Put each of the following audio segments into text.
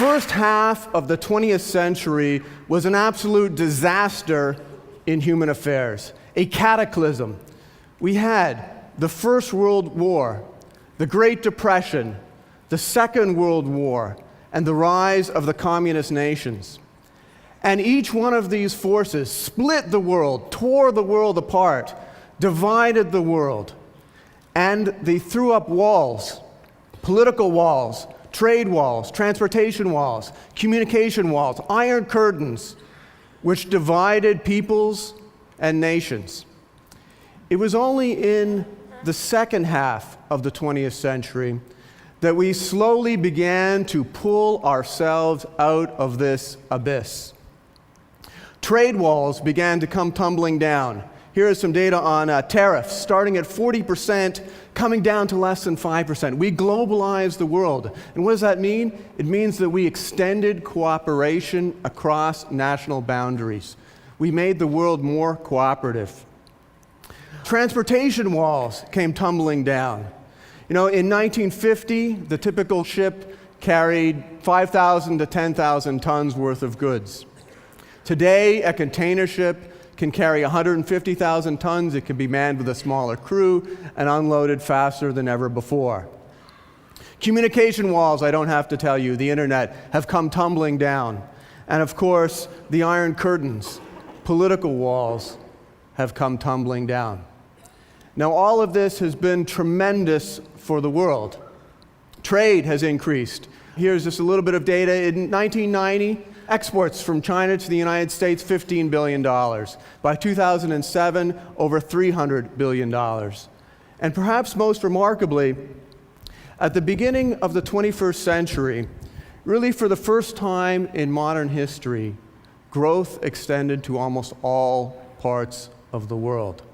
first half of the 20th century was an absolute disaster in human affairs, a cataclysm. We had the First World War, the Great Depression, the Second World War, and the rise of the communist nations. And each one of these forces split the world, tore the world apart, divided the world, and they threw up walls, political walls, trade walls, transportation walls, communication walls, iron curtains, which divided peoples and nations. It was only in the second half of the 20th century that we slowly began to pull ourselves out of this abyss. Trade walls began to come tumbling down. Here is some data on tariffs, starting at 40%, coming down to less than 5%. We globalized the world. And what does that mean? It means that we extended cooperation across national boundaries. We made the world more cooperative. Transportation walls came tumbling down. In 1950, the typical ship carried 5,000 to 10,000 tons worth of goods. Today, a container ship can carry 150,000 tons. It can be manned with a smaller crew and unloaded faster than ever before. Communication walls, I don't have to tell you, the internet, have come tumbling down. And of course, the Iron Curtains, political walls, have come tumbling down. Now, all of this has been tremendous for the world. Trade has increased. Here's just a little bit of data. In 1990, exports from China to the United States, $15 billion. By 2007, over $300 billion. And perhaps most remarkably, at the beginning of the 21st century, really for the first time in modern history, growth extended to almost all parts of the world.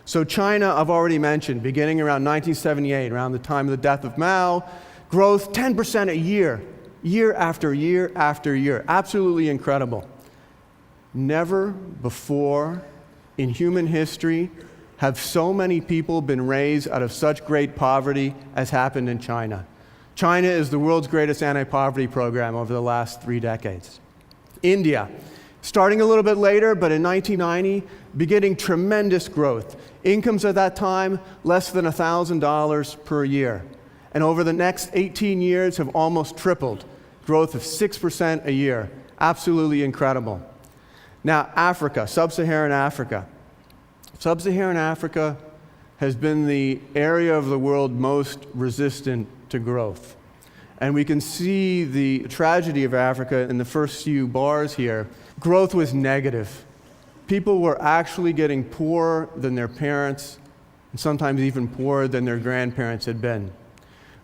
So China, I've already mentioned, beginning around 1978, around the time of the death of Mao, growth 10% a year, year after year after year. Absolutely incredible. Never before in human history have so many people been raised out of such great poverty as happened in China. China is the world's greatest anti-poverty program over the last 3 decades. India, starting a little bit later, but in 1990, beginning tremendous growth. Incomes at that time, less than $1,000 per year. And over the next 18 years have almost tripled, growth of 6% a year. Absolutely incredible. Now, Africa, sub-Saharan Africa. Sub-Saharan Africa has been the area of the world most resistant to growth. And we can see the tragedy of Africa in the first few bars here. Growth was negative. People were actually getting poorer than their parents, and sometimes even poorer than their grandparents had been.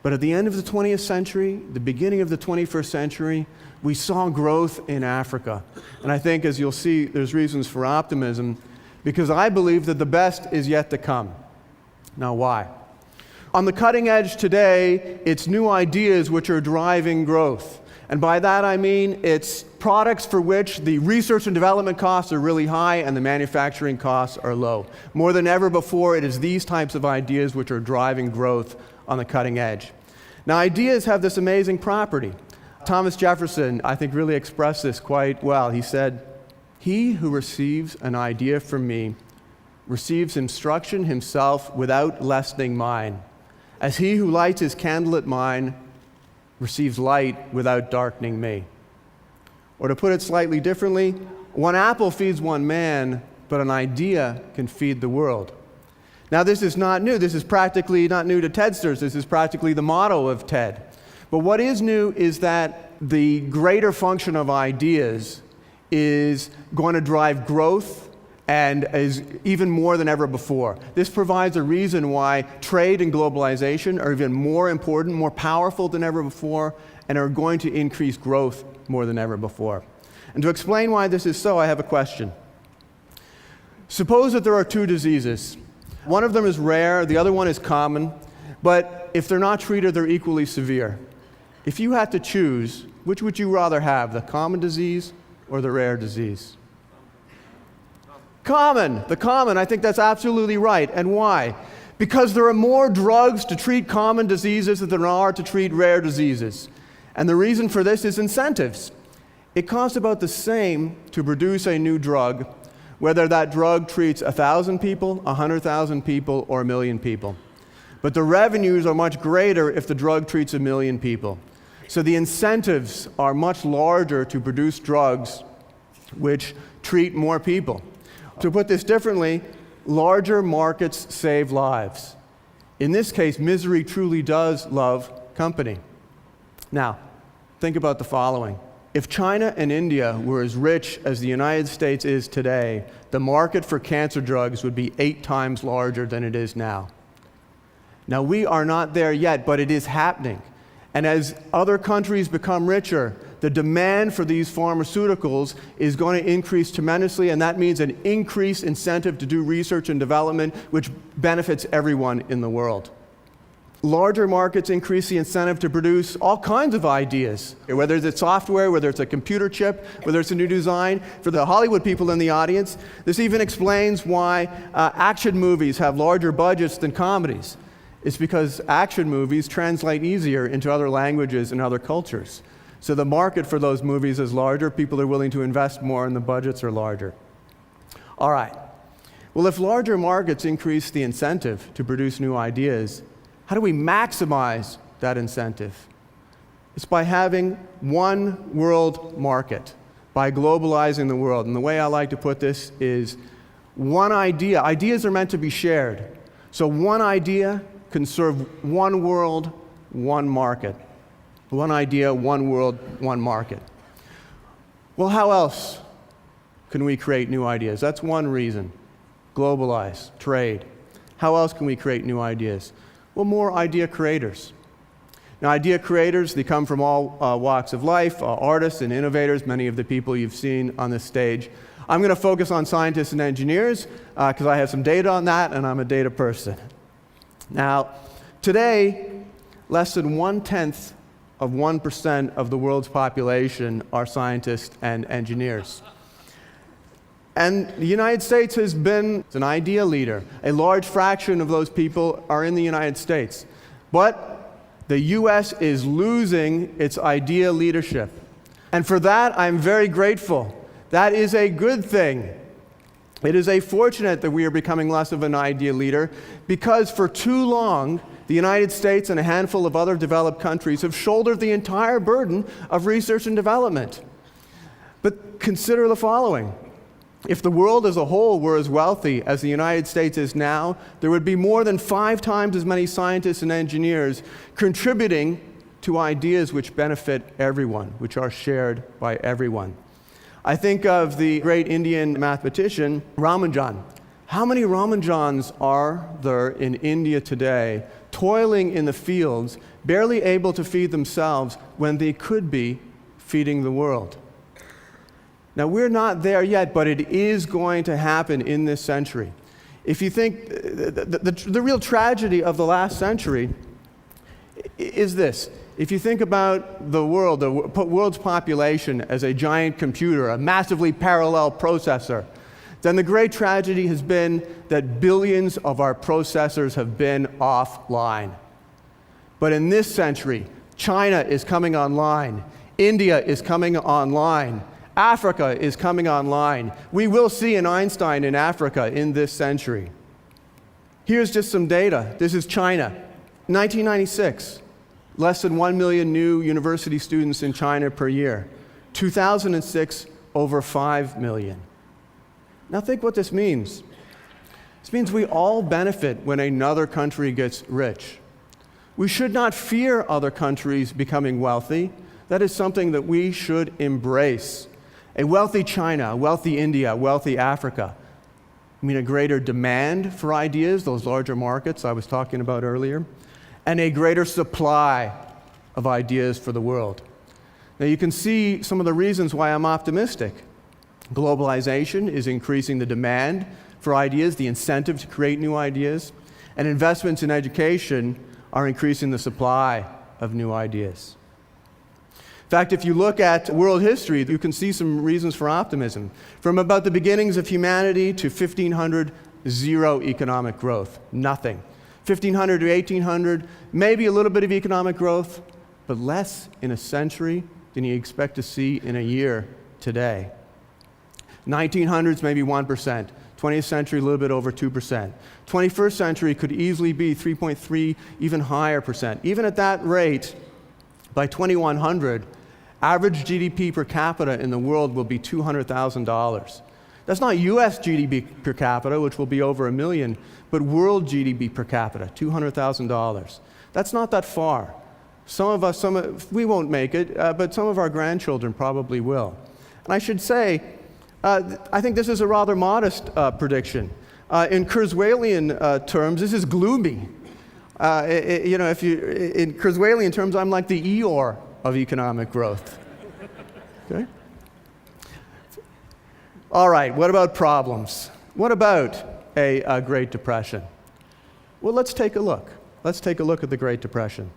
But at the end of the 20th century, the beginning of the 21st century, we saw growth in Africa. And I think, as you'll see, there's reasons for optimism, because I believe that the best is yet to come. Now, why? On the cutting edge today, it's new ideas which are driving growth. And by that I mean it's products for which the research and development costs are really high and the manufacturing costs are low. More than ever before, it is these types of ideas which are driving growth on the cutting edge. Now, ideas have this amazing property. Thomas Jefferson, I think, really expressed this quite well. He said, "He who receives an idea from me receives instruction himself without lessening mine, as he who lights his candle at mine receives light without darkening me." Or to put it slightly differently, one apple feeds one man, but an idea can feed the world. Now, this is not new. This is practically not new to TEDsters. This is practically the motto of TED. But what is new is that the greater function of ideas is going to drive growth and is even more than ever before. This provides a reason why trade and globalization are even more important, more powerful than ever before, and are going to increase growth more than ever before. And to explain why this is so, I have a question. Suppose that there are 2 diseases. One of them is rare, the other one is common, but if they're not treated, they're equally severe. If you had to choose, which would you rather have, the common disease or the rare disease? Common, the common. I think that's absolutely right. And why? Because there are more drugs to treat common diseases than there are to treat rare diseases. And the reason for this is incentives. It costs about the same to produce a new drug, whether that drug treats 1,000 people, 100,000 people, or 1 million people. But the revenues are much greater if the drug treats 1 million people. So the incentives are much larger to produce drugs which treat more people. To put this differently, larger markets save lives. In this case, misery truly does love company. Now, think about the following. If China and India were as rich as the United States is today, the market for cancer drugs would be 8 times larger than it is now. Now, we are not there yet, but it is happening. And as other countries become richer, the demand for these pharmaceuticals is going to increase tremendously, and that means an increased incentive to do research and development, which benefits everyone in the world. Larger markets increase the incentive to produce all kinds of ideas, whether it's software, whether it's a computer chip, whether it's a new design. For the Hollywood people in the audience, this even explains why action movies have larger budgets than comedies. It's because action movies translate easier into other languages and other cultures. So the market for those movies is larger, people are willing to invest more, and the budgets are larger. All right. Well, if larger markets increase the incentive to produce new ideas, how do we maximize that incentive? It's by having one world market, by globalizing the world. And the way I like to put this is one idea. Ideas are meant to be shared. So one idea can serve one world, one market. One idea, one world, one market. Well, how else can we create new ideas? That's one reason. Globalize, trade. How else can we create new ideas? Well, more idea creators. Now, idea creators, they come from all walks of life, artists and innovators, many of the people you've seen on this stage. I'm going to focus on scientists and engineers because I have some data on that, and I'm a data person. Now, today, less than 1/10 of 1% of the world's population are scientists and engineers. And the United States has been an idea leader. A large fraction of those people are in the United States. But the U.S. is losing its idea leadership. And for that, I'm very grateful. That is a good thing. It is fortunate that we are becoming less of an idea leader, because for too long, the United States and a handful of other developed countries have shouldered the entire burden of research and development. But consider the following. If the world as a whole were as wealthy as the United States is now, there would be more than 5 times as many scientists and engineers contributing to ideas which benefit everyone, which are shared by everyone. I think of the great Indian mathematician, Ramanujan. How many Ramanujans are there in India today, toiling in the fields, barely able to feed themselves when they could be feeding the world? Now, we're not there yet, but it is going to happen in this century. If you think, the real tragedy of the last century is this. If you think about the world, the world's population as a giant computer, a massively parallel processor, then the great tragedy has been that billions of our processors have been offline. But in this century, China is coming online, India is coming online, Africa is coming online. We will see an Einstein in Africa in this century. Here's just some data. This is China. 1996, less than 1 million new university students in China per year. 2006, over 5 million. Now think what this means. This means we all benefit when another country gets rich. We should not fear other countries becoming wealthy. That is something that we should embrace. A wealthy China, a wealthy India, a wealthy Africa. I mean, a greater demand for ideas, those larger markets I was talking about earlier, and a greater supply of ideas for the world. Now, you can see some of the reasons why I'm optimistic. Globalization is increasing the demand for ideas, the incentive to create new ideas, and investments in education are increasing the supply of new ideas. In fact, if you look at world history, you can see some reasons for optimism. From about the beginnings of humanity to 1500, zero economic growth, nothing. 1500 to 1800, maybe a little bit of economic growth, but less in a century than you expect to see in a year today. 1900s, maybe 1%. 20th century, a little bit over 2%. 21st century could easily be 3.3, even higher percent. Even at that rate, by 2100, average GDP per capita in the world will be $200,000. That's not US GDP per capita, which will be over $1 million, but world GDP per capita, $200,000. That's not that far. We won't make it, but some of our grandchildren probably will. And I should say, I think this is a rather modest prediction. In Kurzweilian terms, this is gloomy. In Kurzweilian terms, I'm like the Eeyore of economic growth. Okay? All right, what about problems? What about a Great Depression? Well, let's take a look. Let's take a look at the Great Depression.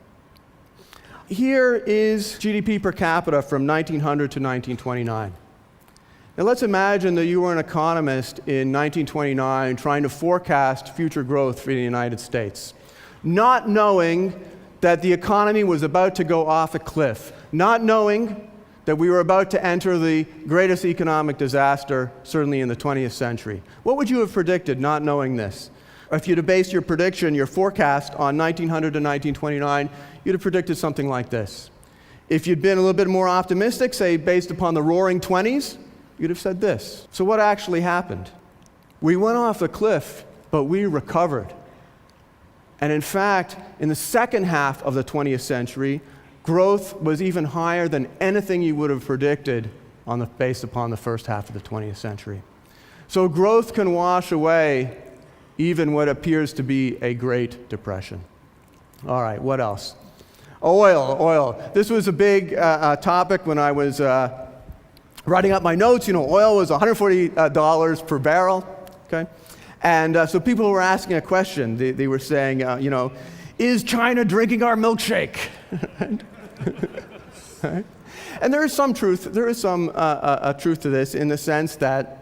Here is GDP per capita from 1900 to 1929. Now let's imagine that you were an economist in 1929 trying to forecast future growth for the United States, not knowing that the economy was about to go off a cliff, not knowing that we were about to enter the greatest economic disaster, certainly in the 20th century. What would you have predicted not knowing this? If you'd have based your prediction, your forecast on 1900 to 1929, you'd have predicted something like this. If you'd been a little bit more optimistic, say based upon the roaring 20s, you'd have said this. So what actually happened? We went off the cliff, but we recovered. And in fact, in the second half of the 20th century, growth was even higher than anything you would have predicted based upon the first half of the 20th century. So growth can wash away even what appears to be a Great Depression. All right, what else? Oil. This was a big topic when I was writing up my notes. Oil was $140 per barrel, okay? And so people were asking a question. They were saying, is China drinking our milkshake? Right? And there is some truth. There is some truth to this in the sense that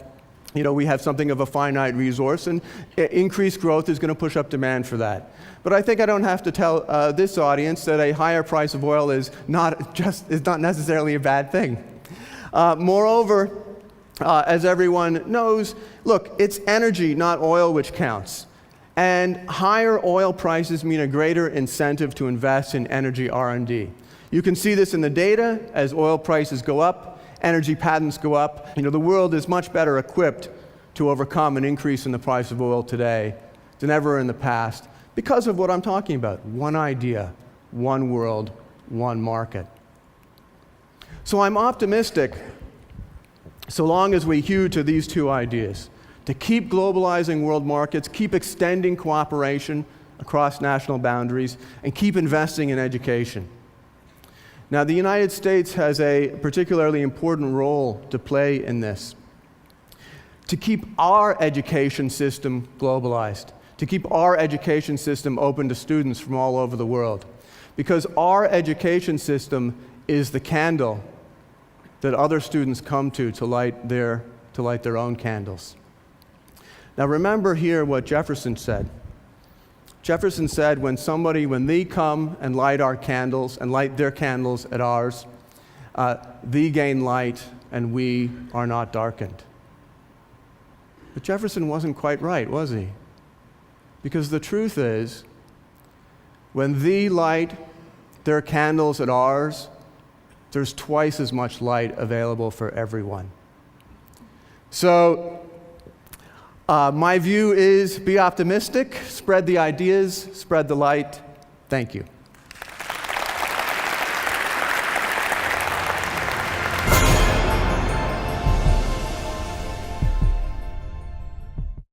we have something of a finite resource, and increased growth is going to push up demand for that. But I think I don't have to tell this audience that a higher price of oil is not necessarily a bad thing. Moreover, as everyone knows, look, it's energy, not oil, which counts. And higher oil prices mean a greater incentive to invest in energy R&D. You can see this in the data. As oil prices go up, energy patents go up. The world is much better equipped to overcome an increase in the price of oil today than ever in the past because of what I'm talking about. One idea, one world, one market. So I'm optimistic, so long as we hew to these two ideas, to keep globalizing world markets, keep extending cooperation across national boundaries, and keep investing in education. Now, the United States has a particularly important role to play in this. To keep our education system globalized, to keep our education system open to students from all over the world. Because our education system is the candle that other students come to light their own candles. Now remember here what Jefferson said. Jefferson said when they come and light our candles and light their candles at ours, they gain light and we are not darkened. But Jefferson wasn't quite right, was he? Because the truth is, when they light their candles at ours, there's twice as much light available for everyone. So, my view is be optimistic, spread the ideas, spread the light. Thank you.